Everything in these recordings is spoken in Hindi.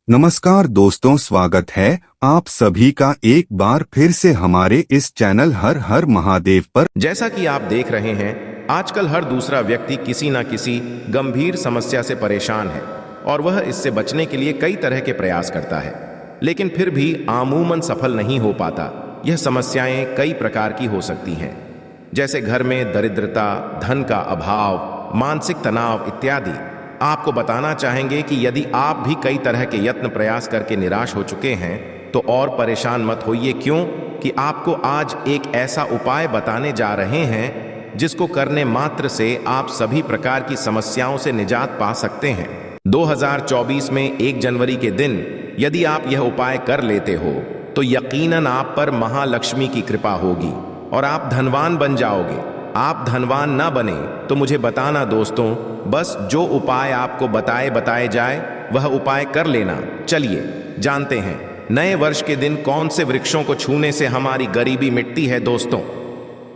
नमस्कार दोस्तों, स्वागत है आप सभी का एक बार फिर से हमारे इस चैनल हर हर महादेव पर। जैसा कि आप देख रहे हैं, आजकल हर दूसरा व्यक्ति किसी न किसी गंभीर समस्या से परेशान है और वह इससे बचने के लिए कई तरह के प्रयास करता है, लेकिन फिर भी अमूमन सफल नहीं हो पाता। यह समस्याएं कई प्रकार की हो सकती हैं, जैसे घर में दरिद्रता, धन का अभाव, मानसिक तनाव इत्यादि। आपको बताना चाहेंगे कि यदि आप भी कई तरह के यत्न प्रयास करके निराश हो चुके हैं तो और परेशान मत होइए। क्यों कि आपको आज एक ऐसा उपाय बताने जा रहे हैं जिसको करने मात्र से आप सभी प्रकार की समस्याओं से निजात पा सकते हैं। 2024 में 1 जनवरी के दिन यदि आप यह उपाय कर लेते हो तो यकीनन आप पर महालक्ष्मी की कृपा होगी और आप धनवान बन जाओगे। आप धनवान ना बने तो मुझे बताना दोस्तों, बस जो उपाय आपको बताए जाए वह उपाय कर लेना। चलिए जानते हैं नए वर्ष के दिन कौन से वृक्षों को छूने से हमारी गरीबी मिटती है। दोस्तों,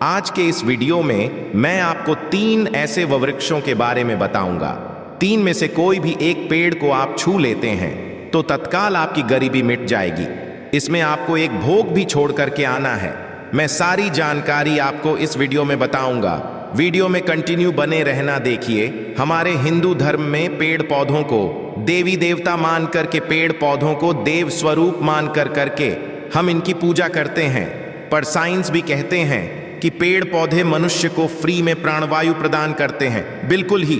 आज के इस वीडियो में मैं आपको 3 ऐसे वृक्षों के बारे में बताऊंगा। 3 में से कोई भी एक पेड़ को आप छू लेते हैं तो तत्काल आपकी गरीबी मिट जाएगी। इसमें आपको एक भोग भी छोड़ करके आना है। मैं सारी जानकारी आपको इस वीडियो में बताऊंगा। वीडियो में कंटिन्यू बने रहना। देखिए, हमारे हिंदू धर्म में पेड़ पौधों को देवी देवता मान करके, पेड़ पौधों को देव स्वरूप मान करके हम इनकी पूजा करते हैं। पर साइंस भी कहते हैं कि पेड़ पौधे मनुष्य को फ्री में प्राणवायु प्रदान करते हैं। बिल्कुल ही,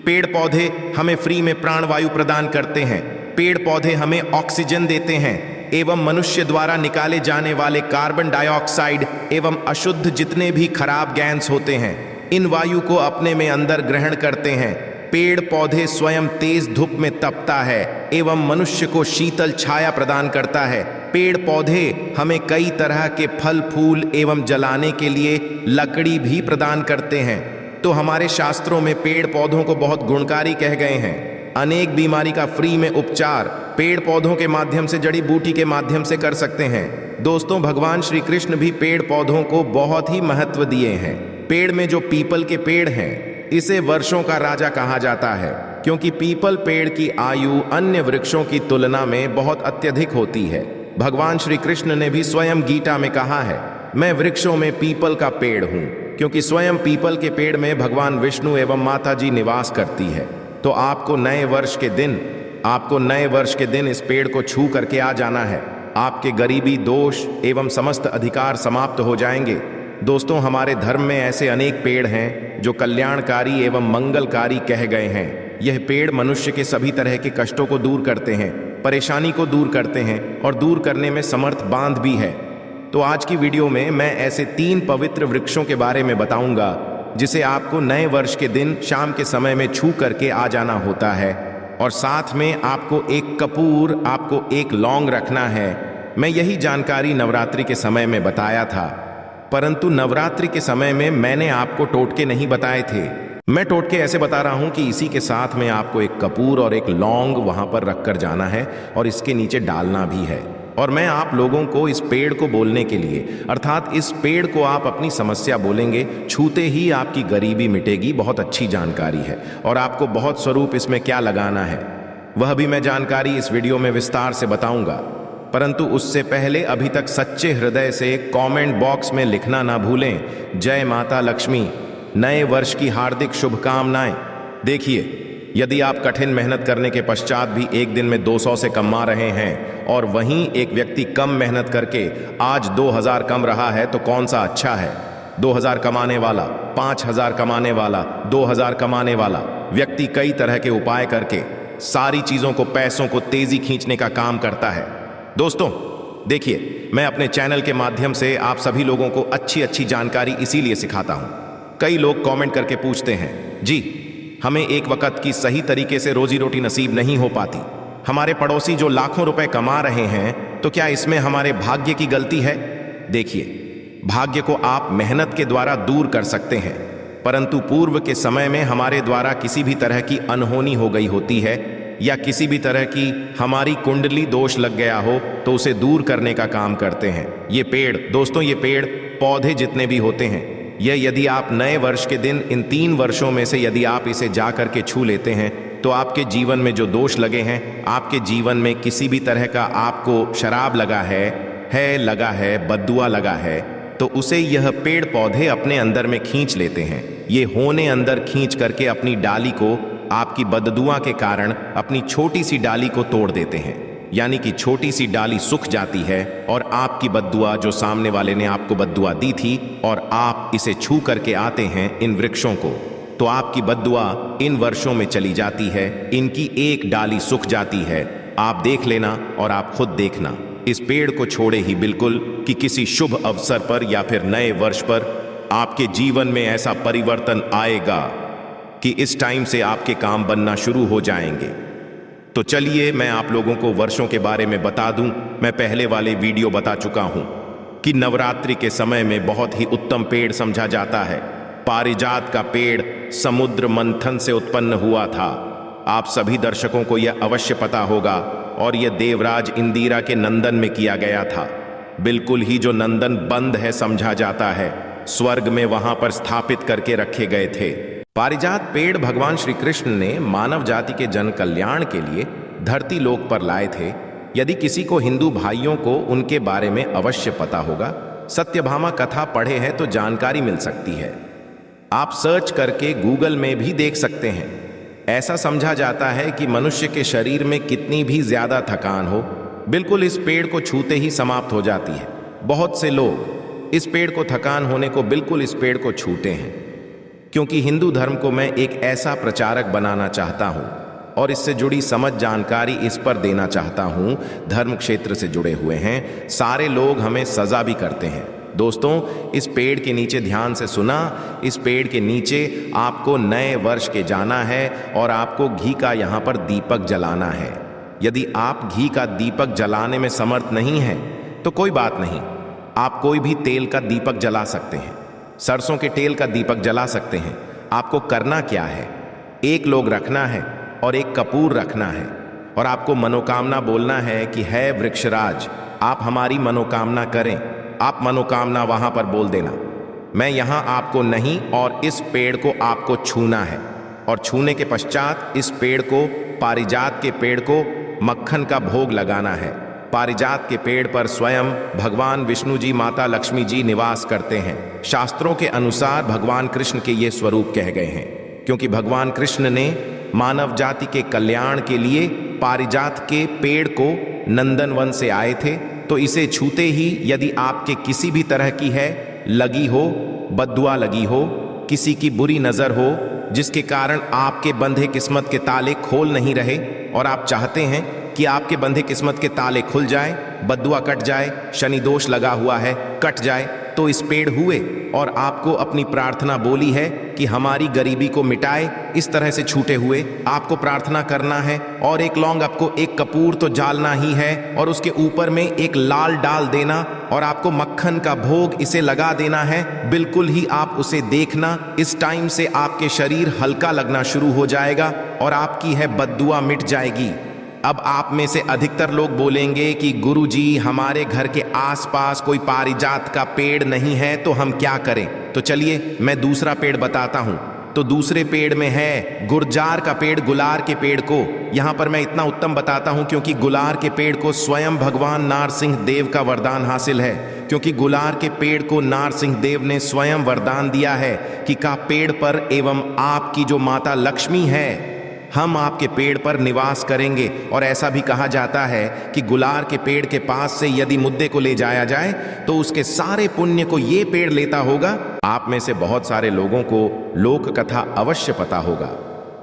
पेड़ पौधे हमें फ्री में प्राणवायु प्रदान करते हैं। पेड़ पौधे हमें ऑक्सीजन देते हैं एवं मनुष्य द्वारा निकाले जाने वाले कार्बन डाइऑक्साइड एवं अशुद्ध जितने भी खराब गैस होते हैं, इन वायु को अपने में अंदर ग्रहण करते हैं। पेड़ पौधे स्वयं तेज धूप में तपता है एवं मनुष्य को शीतल छाया प्रदान करता है। पेड़ पौधे हमें कई तरह के फल फूल एवं जलाने के लिए लकड़ी भी प्रदान करते हैं। तो हमारे शास्त्रों में पेड़ पौधों को बहुत गुणकारी कह गए हैं। अनेक बीमारी का फ्री में उपचार पेड़ पौधों के माध्यम से, जड़ी बूटी के माध्यम से कर सकते हैं। दोस्तों, भगवान श्री कृष्ण भी पेड़ पौधों को बहुत ही महत्व दिए हैं। पेड़ में जो पीपल के पेड़ हैं, इसे वर्षों का राजा कहा जाता है, क्योंकि पीपल पेड़ की आयु अन्य वृक्षों की तुलना में बहुत अत्यधिक होती है। भगवान श्री कृष्ण ने भी स्वयं गीता में कहा है, मैं वृक्षों में पीपल का पेड़ हूँ, क्योंकि स्वयं पीपल के पेड़ में भगवान विष्णु एवं माता जी निवास करती है। तो आपको नए वर्ष के दिन इस पेड़ को छू करके आ जाना है। आपके गरीबी, दोष एवं समस्त अधिकार समाप्त हो जाएंगे। दोस्तों, हमारे धर्म में ऐसे अनेक पेड़ हैं जो कल्याणकारी एवं मंगलकारी कह गए हैं। यह पेड़ मनुष्य के सभी तरह के कष्टों को दूर करते हैं, परेशानी को दूर करते हैं और दूर करने में समर्थ बांध भी है। तो आज की वीडियो में मैं ऐसे 3 पवित्र वृक्षों के बारे में बताऊंगा जिसे आपको नए वर्ष के दिन शाम के समय में छू करके आ जाना होता है। और साथ में आपको एक कपूर, आपको एक लौंग रखना है। मैं यही जानकारी नवरात्रि के समय में बताया था, परंतु नवरात्रि के समय में मैंने आपको टोटके नहीं बताए थे। मैं टोटके ऐसे बता रहा हूं कि इसी के साथ में आपको एक कपूर और एक लौंग वहां पर रख कर जाना है और इसके नीचे डालना भी है। और मैं आप लोगों को इस पेड़ को बोलने के लिए, अर्थात इस पेड़ को आप अपनी समस्या बोलेंगे, छूते ही आपकी गरीबी मिटेगी। बहुत अच्छी जानकारी है और आपको बहुत स्वरूप इसमें क्या लगाना है वह भी मैं जानकारी इस वीडियो में विस्तार से बताऊंगा। परंतु उससे पहले अभी तक सच्चे हृदय से कमेंट बॉक्स में लिखना ना भूलें, जय माता लक्ष्मी, नए वर्ष की हार्दिक शुभकामनाएं। देखिए, यदि आप कठिन मेहनत करने के पश्चात भी एक दिन में 200 से कमा रहे हैं और वहीं एक व्यक्ति कम मेहनत करके आज 2000 कम रहा है, तो कौन सा अच्छा है? 2000 कमाने वाला, 5000 कमाने वाला, 2000 कमाने वाला व्यक्ति कई तरह के उपाय करके सारी चीजों को, पैसों को तेजी खींचने का काम करता है। दोस्तों देखिए, मैं अपने चैनल के माध्यम से आप सभी लोगों को अच्छी जानकारी इसीलिए सिखाता हूं। कई लोग कमेंट करके पूछते हैं, जी हमें एक वक्त की सही तरीके से रोजी रोटी नसीब नहीं हो पाती। हमारे पड़ोसी जो लाखों रुपए कमा रहे हैं, तो क्या इसमें हमारे भाग्य की गलती है? देखिए, भाग्य को आप मेहनत के द्वारा दूर कर सकते हैं, परंतु पूर्व के समय में हमारे द्वारा किसी भी तरह की अनहोनी हो गई होती है या किसी भी तरह की हमारी कुंडली दोष लग गया हो, तो उसे दूर करने का काम करते हैं ये पेड़। दोस्तों, ये पेड़ पौधे जितने भी होते हैं, यह यदि आप नए वर्ष के दिन इन 3 वर्षों में से यदि आप इसे जा करके छू लेते हैं तो आपके जीवन में जो दोष लगे हैं, आपके जीवन में किसी भी तरह का आपको शराब लगा है लगा है, बद्दुआ लगा है, तो उसे यह पेड़ पौधे अपने अंदर में खींच लेते हैं। ये होने अंदर खींच करके अपनी डाली को आपकी बद्दुआ के कारण अपनी छोटी सी डाली को तोड़ देते हैं, यानी कि छोटी सी डाली सूख जाती है और आपकी बद्दुआ, जो सामने वाले ने आपको बद्दुआ दी थी और आप इसे छू करके आते हैं इन वृक्षों को, तो आपकी बद्दुआ इन वर्षों में चली जाती है, इनकी एक डाली सूख जाती है। आप देख लेना और आप खुद देखना, इस पेड़ को छोड़े ही बिल्कुल कि किसी शुभ अवसर पर या फिर नए वर्ष पर आपके जीवन में ऐसा परिवर्तन आएगा कि इस टाइम से आपके काम बनना शुरू हो जाएंगे। तो चलिए मैं आप लोगों को वर्षों के बारे में बता दूं। मैं पहले वाले वीडियो बता चुका हूं कि नवरात्रि के समय में बहुत ही उत्तम पेड़ समझा जाता है। पारिजात का पेड़ समुद्र मंथन से उत्पन्न हुआ था। आप सभी दर्शकों को यह अवश्य पता होगा, और यह देवराज इंदिरा के नंदन में किया गया था। बिल्कुल ही जो नंदन बंद है समझा जाता है, स्वर्ग में वहां पर स्थापित करके रखे गए थे। पारिजात पेड़ भगवान श्री कृष्ण ने मानव जाति के जन कल्याण के लिए धरती लोक पर लाए थे। यदि किसी को हिंदू भाइयों को उनके बारे में अवश्य पता होगा, सत्यभामा कथा पढ़े हैं तो जानकारी मिल सकती है। आप सर्च करके गूगल में भी देख सकते हैं। ऐसा समझा जाता है कि मनुष्य के शरीर में कितनी भी ज्यादा थकान हो, बिल्कुल इस पेड़ को छूते ही समाप्त हो जाती है। बहुत से लोग इस पेड़ को थकान होने को बिल्कुल इस पेड़ को छूते हैं, क्योंकि हिंदू धर्म को मैं एक ऐसा प्रचारक बनाना चाहता हूं और इससे जुड़ी समझ जानकारी इस पर देना चाहता हूं। धर्म क्षेत्र से जुड़े हुए हैं, सारे लोग हमें सजा भी करते हैं। दोस्तों, इस पेड़ के नीचे ध्यान से सुना, इस पेड़ के नीचे आपको नए वर्ष के जाना है और आपको घी का यहाँ पर दीपक जलाना है। यदि आप घी का दीपक जलाने में समर्थ नहीं हैं तो कोई बात नहीं, आप कोई भी तेल का दीपक जला सकते हैं, सरसों के तेल का दीपक जला सकते हैं। आपको करना क्या है, एक लोग रखना है और एक कपूर रखना है, और आपको मनोकामना बोलना है कि है वृक्षराज, आप हमारी मनोकामना करें। आप मनोकामना वहां पर बोल देना, मैं यहां आपको नहीं, और इस पेड़ को आपको छूना है। और छूने के पश्चात इस पेड़ को, पारिजात के पेड़ को मक्खन का भोग लगाना है। पारिजात के पेड़ पर स्वयं भगवान विष्णु जी, माता लक्ष्मी जी निवास करते हैं। शास्त्रों के अनुसार भगवान कृष्ण के ये स्वरूप कह गए हैं, क्योंकि भगवान कृष्ण ने मानव जाति के कल्याण के लिए पारिजात के पेड़ को नंदनवन से आए थे। तो इसे छूते ही यदि आपके किसी भी तरह की है लगी हो, बद्दुआ लगी हो, किसी की बुरी नजर हो, जिसके कारण आपके बंधे किस्मत के ताले खोल नहीं रहे, और आप चाहते हैं कि आपके बंधे किस्मत के ताले खुल जाए, बद्दुआ कट जाए, शनि दोष लगा हुआ है कट जाए, तो इस पेड़ हुए और आपको अपनी प्रार्थना बोली है कि हमारी गरीबी को मिटाए। इस तरह से छूटे हुए आपको प्रार्थना करना है, और एक लौंग आपको, एक कपूर तो जालना ही है, और उसके ऊपर में एक लाल डाल देना, और आपको मक्खन का भोग इसे लगा देना है। बिल्कुल ही आप उसे देखना, इस टाइम से आपके शरीर हल्का लगना शुरू हो जाएगा और आपकी है बद्दुआ मिट जाएगी। अब आप में से अधिकतर लोग बोलेंगे कि गुरुजी, हमारे घर के आसपास कोई पारिजात का पेड़ नहीं है, तो हम क्या करें? तो चलिए मैं दूसरा पेड़ बताता हूं। तो दूसरे पेड़ में है गुर्जार का पेड़, गुलार के पेड़ को यहां पर मैं इतना उत्तम बताता हूं क्योंकि गुलार के पेड़ को स्वयं भगवान नारसिंह देव का वरदान हासिल है, क्योंकि गुलार के पेड़ को नारसिंह देव ने स्वयं वरदान दिया है कि का पेड़ पर एवं आपकी जो माता लक्ष्मी है, हम आपके पेड़ पर निवास करेंगे। और ऐसा भी कहा जाता है कि गुलार के पेड़ के पास से यदि मुद्दे को ले जाया जाए तो उसके सारे पुण्य को ये पेड़ लेता होगा। आप में से बहुत सारे लोगों को लोक कथा अवश्य पता होगा।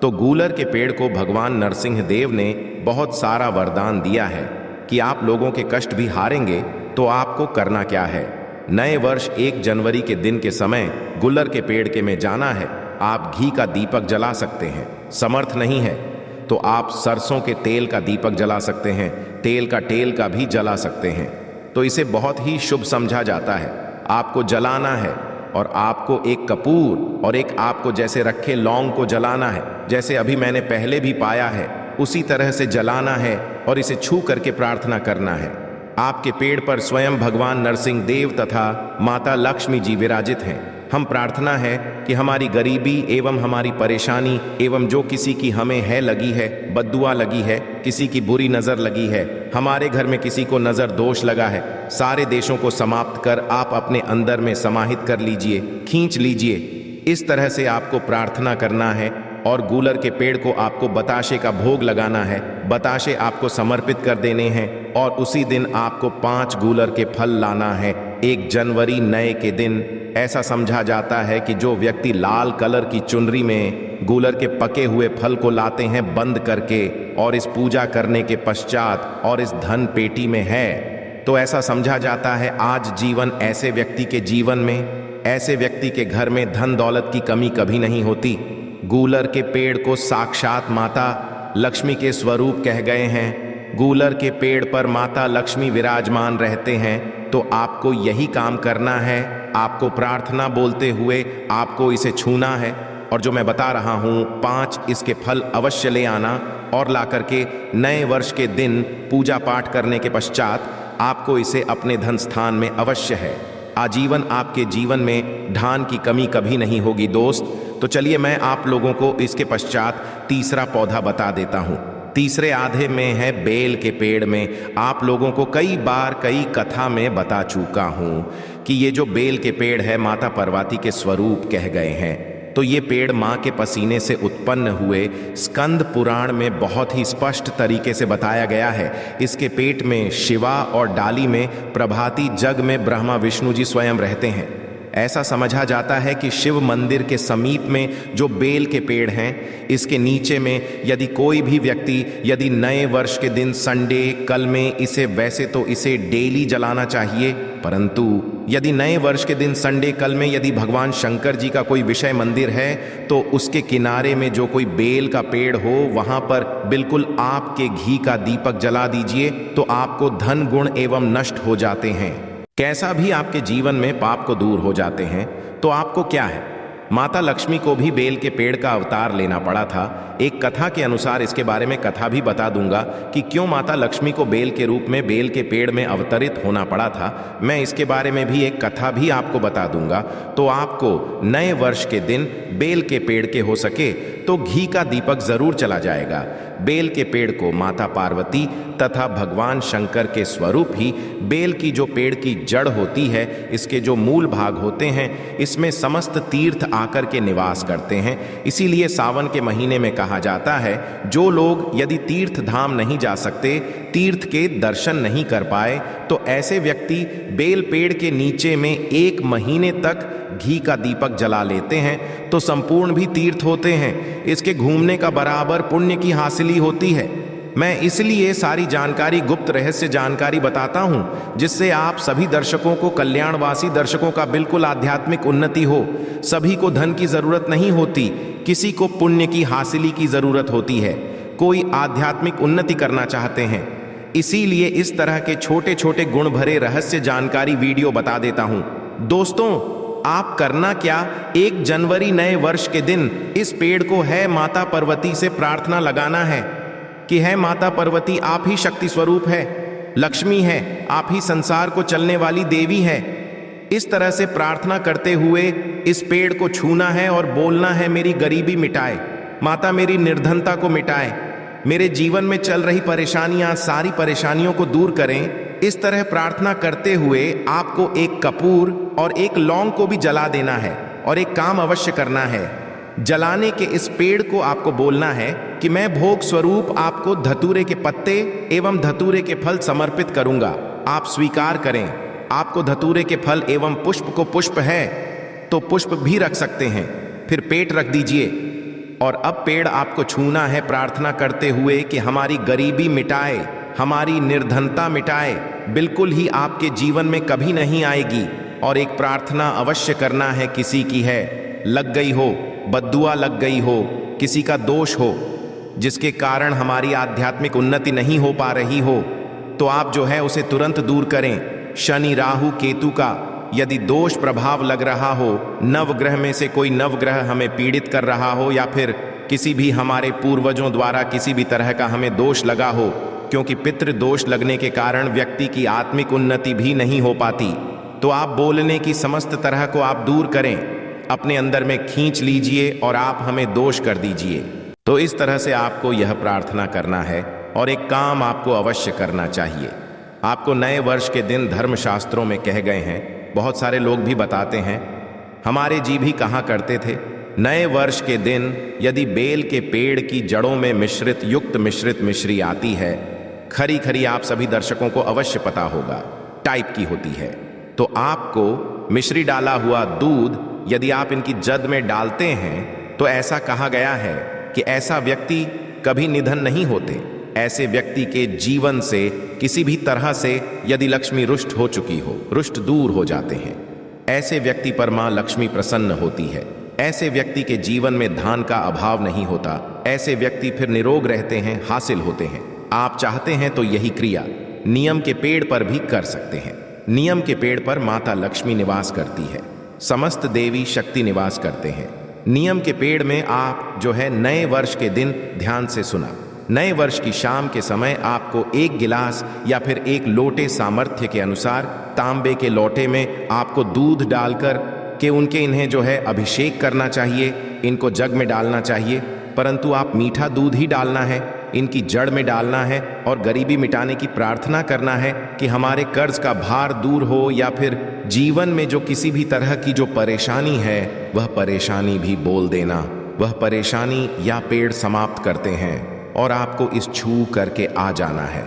तो गूलर के पेड़ को भगवान नरसिंह देव ने बहुत सारा वरदान दिया है कि आप लोगों के कष्ट भी हारेंगे। तो आपको करना क्या है, नए वर्ष 1 जनवरी के दिन के समय गुलर के पेड़ के में जाना है। आप घी का दीपक जला सकते हैं, समर्थ नहीं है तो आप सरसों के तेल का दीपक जला सकते हैं, तेल का टेल का भी जला सकते हैं। तो इसे बहुत ही शुभ समझा जाता है। आपको जलाना है और आपको एक कपूर और एक आपको जैसे रखे लौंग को जलाना है, जैसे अभी मैंने पहले भी पाया है उसी तरह से जलाना है और इसे छू करके प्रार्थना करना है। आपके पेड़ पर स्वयं भगवान नरसिंह देव तथा माता लक्ष्मी जी विराजित हैं। हम प्रार्थना है कि हमारी गरीबी एवं हमारी परेशानी एवं जो किसी की हमें है लगी है, बद्दुआ लगी है, किसी की बुरी नज़र लगी है, हमारे घर में किसी को नज़र दोष लगा है, सारे देशों को समाप्त कर आप अपने अंदर में समाहित कर लीजिए, खींच लीजिए। इस तरह से आपको प्रार्थना करना है और गूलर के पेड़ को आपको बताशे का भोग लगाना है, बताशे आपको समर्पित कर देने हैं और उसी दिन आपको 5 गूलर के फल लाना है 1 जनवरी नए के दिन। ऐसा समझा जाता है कि जो व्यक्ति लाल कलर की चुनरी में गूलर के पके हुए फल को लाते हैं बंद करके और इस पूजा करने के पश्चात और इस धन पेटी में है, तो ऐसा समझा जाता है आज जीवन ऐसे व्यक्ति के जीवन में, ऐसे व्यक्ति के घर में धन दौलत की कमी कभी नहीं होती। गूलर के पेड़ को साक्षात माता लक्ष्मी के स्वरूप कह गए हैं। गूलर के पेड़ पर माता लक्ष्मी विराजमान रहते हैं। तो आपको यही काम करना है, आपको प्रार्थना बोलते हुए आपको इसे छूना है और जो मैं बता रहा हूँ 5 इसके फल अवश्य ले आना और ला करके नए वर्ष के दिन पूजा पाठ करने के पश्चात आपको इसे अपने धन स्थान में अवश्य है। आजीवन आपके जीवन में धन की कमी कभी नहीं होगी दोस्त। तो चलिए मैं आप लोगों को इसके पश्चात तीसरा पौधा बता देता हूँ। तीसरे आधे में है बेल के पेड़ में। आप लोगों को कई बार कई कथा में बता चुका हूँ कि ये जो बेल के पेड़ है माता पार्वती के स्वरूप कह गए हैं। तो ये पेड़ माँ के पसीने से उत्पन्न हुए स्कंद पुराण में बहुत ही स्पष्ट तरीके से बताया गया है। इसके पेट में शिवा और डाली में प्रभाती जग में ब्रह्मा विष्णु जी स्वयं रहते हैं। ऐसा समझा जाता है कि शिव मंदिर के समीप में जो बेल के पेड़ हैं, इसके नीचे में यदि कोई भी व्यक्ति यदि नए वर्ष के दिन संडे कल में इसे वैसे तो इसे डेली जलाना चाहिए, परंतु यदि नए वर्ष के दिन संडे कल में यदि भगवान शंकर जी का कोई विषय मंदिर है तो उसके किनारे में जो कोई बेल का पेड़ हो वहां पर बिल्कुल आपके घी का दीपक जला दीजिए तो आपको धन गुण एवं नष्ट हो जाते हैं। कैसा भी आपके जीवन में पाप को दूर हो जाते हैं। तो आपको क्या है, माता लक्ष्मी को भी बेल के पेड़ का अवतार लेना पड़ा था। एक कथा के अनुसार इसके बारे में कथा भी बता दूंगा कि क्यों माता लक्ष्मी को बेल के रूप में बेल के पेड़ में अवतरित होना पड़ा था। मैं इसके बारे में भी एक कथा भी आपको बता दूंगा। तो आपको नए वर्ष के दिन बेल के पेड़ के हो सके तो घी का दीपक जरूर चला जाएगा। बेल के पेड़ को माता पार्वती तथा भगवान शंकर के स्वरूप ही बेल की जो पेड़ की जड़ होती है, इसके जो मूल भाग होते हैं, इसमें समस्त तीर्थ आकर के निवास करते हैं। इसीलिए सावन के महीने में कहा जाता है जो लोग यदि तीर्थ धाम नहीं जा सकते, तीर्थ के दर्शन नहीं कर पाए, तो ऐसे व्यक्ति बेल पेड़ के नीचे में 1 महीने तक घी का दीपक जला लेते हैं तो संपूर्ण भी तीर्थ होते हैं। इसके घूमने का बराबर पुण्य की हासिली होती है। मैं इसलिए सारी जानकारी गुप्त रहस्य जानकारी बताता हूं जिससे आप सभी दर्शकों को, कल्याणवासी दर्शकों का बिल्कुल आध्यात्मिक उन्नति हो। सभी को धन की जरूरत नहीं होती, किसी को पुण्य की हासिली की जरूरत होती है। कोई आध्यात्मिक उन्नति करना चाहते हैं, इसीलिए इस तरह के छोटे छोटे गुण भरे रहस्य जानकारी वीडियो बता देता हूं। दोस्तों, आप करना क्या, 1 जनवरी नए वर्ष के दिन इस पेड़ को है माता पार्वती से प्रार्थना लगाना है कि है माता पार्वती आप ही शक्ति स्वरूप है, लक्ष्मी है, आप ही संसार को चलने वाली देवी है। इस तरह से प्रार्थना करते हुए इस पेड़ को छूना है और बोलना है मेरी गरीबी मिटाए, माता मेरी निर्धनता को मिटाए, मेरे जीवन में चल रही परेशानियां, सारी परेशानियों को दूर करें। इस तरह प्रार्थना करते हुए आपको एक कपूर और एक लौंग को भी जला देना है और एक काम अवश्य करना है। जलाने के इस पेड़ को आपको बोलना है कि मैं भोग स्वरूप आपको धतूरे के पत्ते एवं धतूरे के फल समर्पित करूंगा, आप स्वीकार करें। आपको धतूरे के फल एवं पुष्प को पुष्प है तो पुष्प भी रख सकते हैं, फिर पेट रख दीजिए। और अब पेड़ आपको छूना है प्रार्थना करते हुए कि हमारी गरीबी मिटाए, हमारी निर्धनता मिटाए, बिल्कुल ही आपके जीवन में कभी नहीं आएगी। और एक प्रार्थना अवश्य करना है, किसी की है लग गई हो, बद्दुआ लग गई हो, किसी का दोष हो जिसके कारण हमारी आध्यात्मिक उन्नति नहीं हो पा रही हो, तो आप जो है उसे तुरंत दूर करें। शनि राहु केतु का यदि दोष प्रभाव लग रहा हो, नवग्रह में से कोई नवग्रह हमें पीड़ित कर रहा हो, या फिर किसी भी हमारे पूर्वजों द्वारा किसी भी तरह का हमें दोष लगा हो, क्योंकि पितृ दोष लगने के कारण व्यक्ति की आत्मिक उन्नति भी नहीं हो पाती, तो आप बोलने की समस्त तरह को आप दूर करें। अपने अंदर में खींच लीजिए और आप हमें दोष कर दीजिए। तो इस तरह से आपको यह प्रार्थना करना है और एक काम आपको अवश्य करना चाहिए। आपको नए वर्ष के दिन धर्मशास्त्रों में कह गए हैं, बहुत सारे लोग भी बताते हैं, हमारे जी भी कहा करते थे, नए वर्ष के दिन यदि बेल के पेड़ की जड़ों में मिश्रित मिश्री आती है, खरी खरी आप सभी दर्शकों को अवश्य पता होगा, टाइप की होती है, तो आपको मिश्री डाला हुआ दूध यदि आप इनकी जद में डालते हैं तो ऐसा कहा गया है कि ऐसा व्यक्ति कभी निधन नहीं होते। ऐसे व्यक्ति के जीवन से किसी भी तरह से यदि लक्ष्मी रुष्ट हो चुकी हो, रुष्ट दूर हो जाते हैं। ऐसे व्यक्ति पर मां लक्ष्मी प्रसन्न होती है। ऐसे व्यक्ति के जीवन में धन का अभाव नहीं होता। ऐसे व्यक्ति फिर निरोग रहते हैं, हासिल होते हैं। आप चाहते हैं तो यही क्रिया नियम के पेड़ पर भी कर सकते हैं। नियम के पेड़ पर माता लक्ष्मी निवास करती है, समस्त देवी शक्ति निवास करते हैं। नियम के पेड़ में आप जो है नए वर्ष के दिन ध्यान से सुना, नए वर्ष की शाम के समय आपको एक गिलास या फिर एक लोटे सामर्थ्य के अनुसार तांबे के लोटे में आपको दूध डालकर के इन्हें जो है अभिषेक करना चाहिए, इनको जग में डालना चाहिए, परंतु आप मीठा दूध ही डालना है, इनकी जड़ में डालना है और गरीबी मिटाने की प्रार्थना करना है कि हमारे कर्ज का भार दूर हो या फिर जीवन में जो किसी भी तरह की जो परेशानी है वह परेशानी भी बोल देना। वह परेशानी या पेड़ समाप्त करते हैं और आपको इस छू करके आ जाना है।